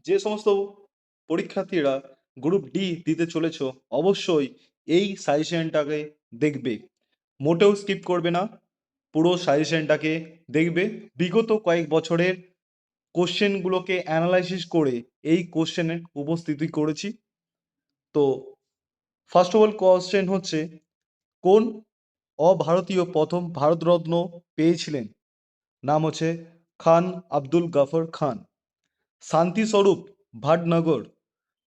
যে সমস্ত পরীক্ষার্থীরা গ্রুপ ডি দিতে চলেছ, অবশ্যই এই সাজেশনটাকে দেখবে, মোটেও স্কিপ করবে না, পুরো সাজেশনটাকে দেখবে। বিগত কয়েক বছরের কোশ্চেনগুলোকে অ্যানালাইসিস করে এই কোশ্চেনের উপস্থিতি করেছি। তো ফার্স্ট অফ অল কোশ্চেন হচ্ছে, কোন অভারতীয় প্রথম ভারতরত্ন পেয়েছিলেন? নাম হচ্ছে খান আব্দুল গাফর খান। শান্তিস্বরূপ ভাটনগর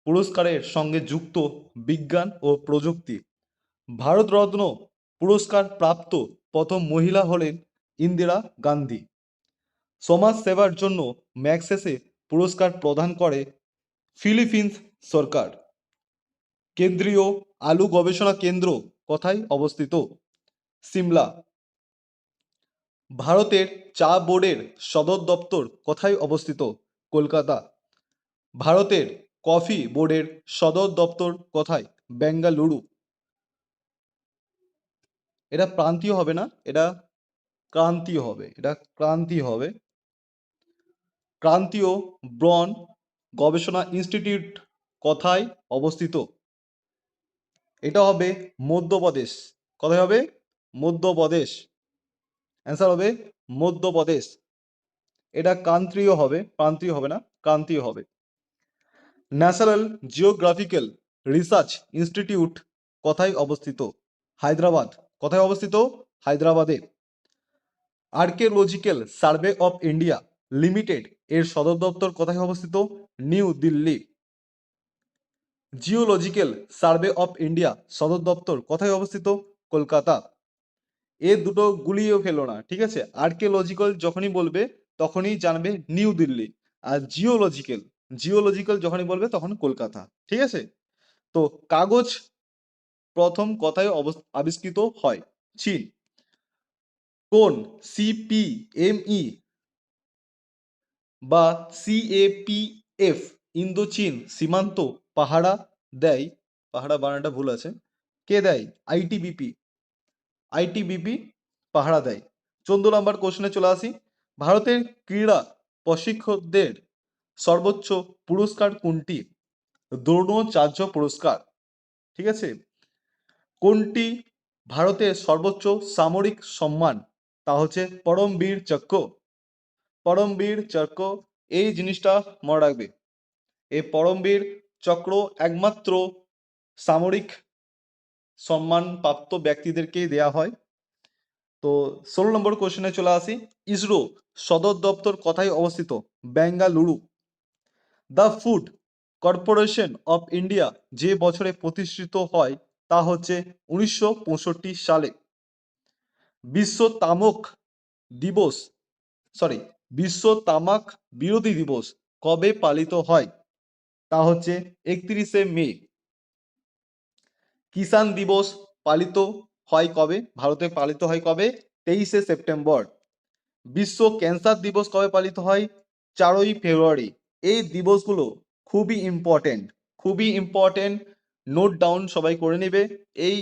পুরস্কারের সঙ্গে যুক্ত বিজ্ঞান ও প্রযুক্তি। ভারতরত্ন পুরস্কার প্রাপ্ত প্রথম মহিলা হলেন ইন্দিরা গান্ধী। সমাজ সেবার জন্য ম্যাগসেসে পুরস্কার প্রদান করে ফিলিপিন্স সরকার। কেন্দ্রীয় আলু গবেষণা কেন্দ্র কোথায় অবস্থিত? সিমলা। ভারতের চা বোর্ডের সদর দপ্তর কোথায় অবস্থিত? কলকাতা। ভারতের কফি বোর্ডের সদর দপ্তর কোথায়? বেঙ্গালুরু। এটা প্রান্তীয় হবে না, এটা ক্রান্তীয় হবে, এটা ক্রান্তীয় হবে। ক্রান্তীয় ব্রণ গবেষণা ইনস্টিটিউট কোথায় অবস্থিত? এটা হবে মধ্যপ্রদেশ। কোথায় হবে? মধ্যপ্রদেশ। অ্যান্সার হবে মধ্যপ্রদেশ। এটা ক্রান্তীয় হবে, প্রান্তীয় হবে না, ক্রান্তীয় হবে। ন্যাশনাল জিওগ্রাফিক্যাল রিসার্চ ইনস্টিটিউট কোথায় অবস্থিত? হায়দ্রাবাদ। কোথায় অবস্থিত? হায়দ্রাবাদে। Archaeological survey of India limited এর সদর দপ্তর কোথায় অবস্থিত? New Delhi. Geological survey of India সদর দপ্তর কোথায় অবস্থিত? কলকাতা। এ দুটো গুলিয়েও ফেলো না, ঠিক আছে? আর্কিওলজিক্যাল যখনই বলবে তখনই জানবে নিউ দিল্লি, আর জিওলজিক্যাল জিওলজিক্যাল যখনই বলবে তখন কলকাতা, ঠিক আছে? তো কাগজ প্রথম কোথায় আবিষ্কৃত হয়? চীন। কোন সিপিএমই বা সিএপিএফ ইন্দো চীন সীমান্ত পাহারা দেয়? পাহারা বানানটা ভুল আছে, কে দেয়? আইটিবিপি। আইটিবিপি পাহারা দেয়। 14 নম্বর কোশ্চেনে চলে আসি। ভারতের ক্রীড়া প্রশিক্ষকদের সর্বোচ্চ পুরস্কার কোনটি? দ্রোণাচার্য পুরস্কার, ঠিক আছে? কোনটি ভারতের সর্বোচ্চ সামরিক সম্মান? তা হচ্ছে পরমবীর চক্র। পরমবীর চক্র, এই জিনিসটা মনে রাখবে। এই পরমবীর চক্র একমাত্র সামরিক সম্মান প্রাপ্ত ব্যক্তিদেরকেই দেয়া হয়। তো 16 নম্বর কোশ্চেনে চলে আসি। ইসরো সদর দপ্তর কোথায় অবস্থিত? Bengaluru. The food corporation of India যে বছরে প্রতিষ্ঠিত হয় তা হচ্ছে 1965 সালে। বিশ্ব তামাক দিবস, সরি, বিশ্ব তামাক বিরোধী দিবস কবে পালিত হয়? তা হচ্ছে 31শে মে। কিষাণ দিবস পালিত হয় কবে? ভারতে পালিত হয় কবে? 23শে সেপ্টেম্বর। বিশ্ব ক্যান্সার দিবস কবে পালিত হয়? 4ই ফেব্রুয়ারি। এই দিবসগুলো খুবই ইম্পর্টেন্ট, খুবই ইম্পর্টেন্ট, নোট ডাউন সবাই করে নেবে। এই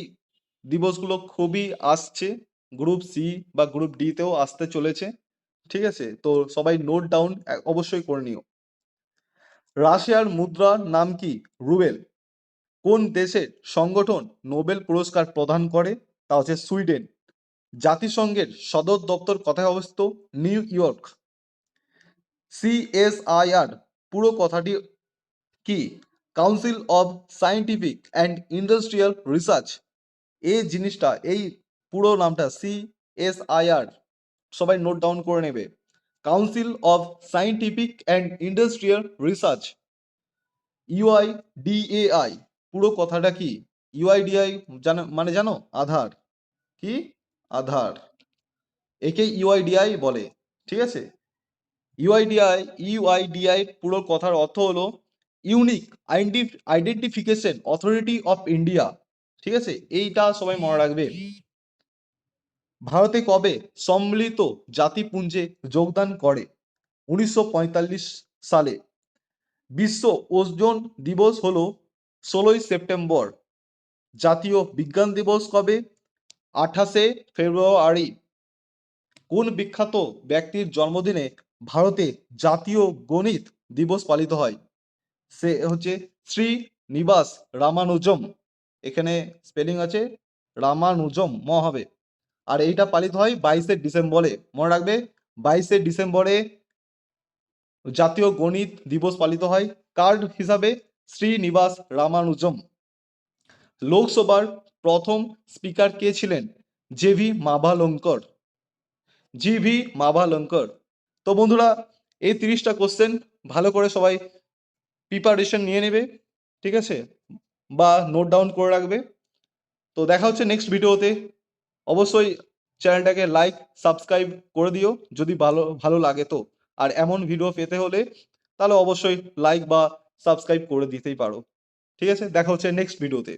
দিবসগুলো খুবই আসছে, গ্রুপ সি বা গ্রুপ ডিতেও আসতে চলেছে, ঠিক আছে? তো সবাই নোট ডাউন অবশ্যই করে নিও। রাশিয়ার মুদ্রার নাম কি? রুবেল। কোন দেশের সংগঠন নোবেল পুরস্কার প্রদান করে? তা হচ্ছে সুইডেন। জাতিসংঘের সদর দপ্তর কোথায় অবস্থিত? New York. সিএসআইআর পুরো কথাটি কি? Council of scientific and industrial research. এই জিনিসটা, এই পুরো নামটা সিএসআইআর, সবাই নোট ডাউন করে নেবে। Council of scientific and industrial research. UIDAI পুরো কথাটা কি? ইউআইডিআই জানো মানে জানো? আধার। কি? আধার। একে ইউআইডিআই বলে, ঠিক আছে? ইউআইডিআই ইউআইডিআই পুরো কথার অর্থ হলো unique identification authority of India, ঠিক আছে? এইটা সবাই মনে রাখবে। ভারতে কবে সম্মিলিত জাতিপুঞ্জে যোগদান করে? 1945 সালে। বিশ্ব ওজোন দিবস হলো 16ই সেপ্টেম্বর। জাতীয় বিজ্ঞান দিবস কবে? 28শে ফেব্রুয়ারি। কোন বিখ্যাত ব্যক্তির জন্মদিনে ভারতে জাতীয় গণিত দিবস পালিত হয়? সে হচ্ছে শ্রীনিবাস রামানুজম। এখানে স্পেলিং আছে রামানুজম, ম হবে। আর এইটা পালিত হয় 22শে ডিসেম্বরে, মনে রাখবে। 22শে ডিসেম্বরে জাতীয় গণিত দিবস পালিত হয় কার হিসাবে? শ্রীনিবাস রামানুজম। লোকসভার প্রথম স্পিকার কে ছিলেন? জেভি মাভালঙ্কর। জিভি মাভালঙ্কর। তো বন্ধুরা, এই 30টা কোশ্চেন ভালো করে সবাই প্রিপারেশন নিয়ে নেবে, ঠিক আছে, বা নোট ডাউন করে রাখবে। তো দেখা হচ্ছে নেক্সট ভিডিওতে। অবশ্যই চ্যানেলটাকে লাইক সাবস্ক্রাইব করে দিও যদি ভালো ভালো লাগে তো। আর এমন ভিডিও পেতে হলে তাহলে অবশ্যই লাইক বা সাবস্ক্রাইব করে দিতেই পারো। ঠিক আছে, দেখা হচ্ছে নেক্সট ভিডিওতে।